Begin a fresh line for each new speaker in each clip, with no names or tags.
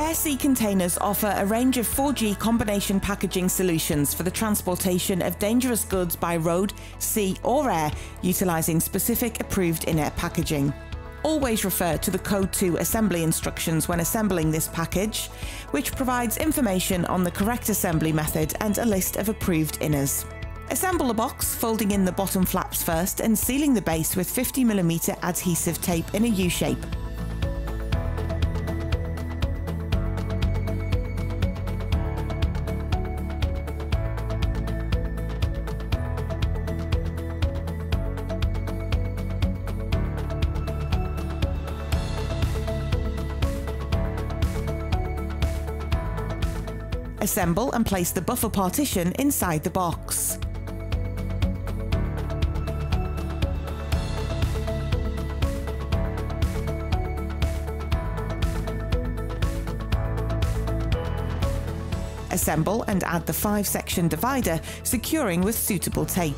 Air-sea containers offer a range of 4G combination packaging solutions for the transportation of dangerous goods by road, sea or air, utilising specific approved in-air packaging. Always refer to the Code 2 assembly instructions when assembling this package, which provides information on the correct assembly method and a list of approved inners. Assemble the box, folding in the bottom flaps first and sealing the base with 50mm adhesive tape in a U-shape. Assemble and place the buffer partition inside the box. Assemble and add the 5-section divider, securing with suitable tape.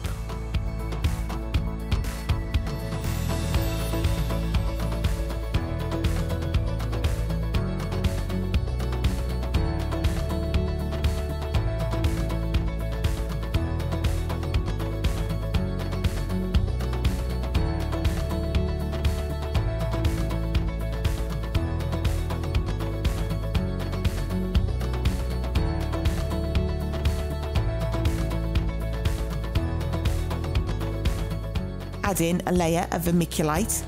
Add in a layer of vermiculite,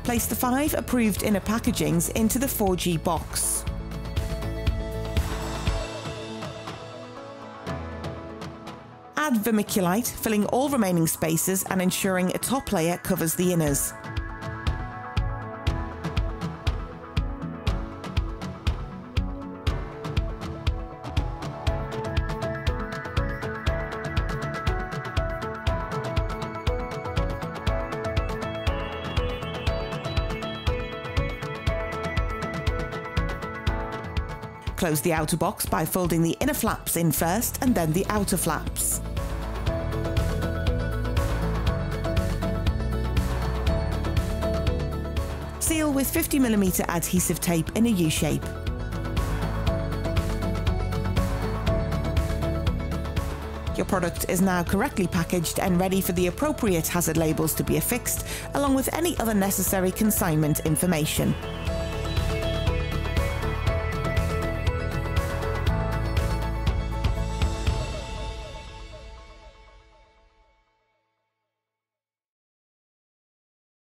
place the 5 approved inner packagings into the 4G box. Add vermiculite, filling all remaining spaces and ensuring a top layer covers the inners. Close the outer box by folding the inner flaps in first and then the outer flaps. Seal with 50mm adhesive tape in a U-shape. Your product is now correctly packaged and ready for the appropriate hazard labels to be affixed, along with any other necessary consignment information.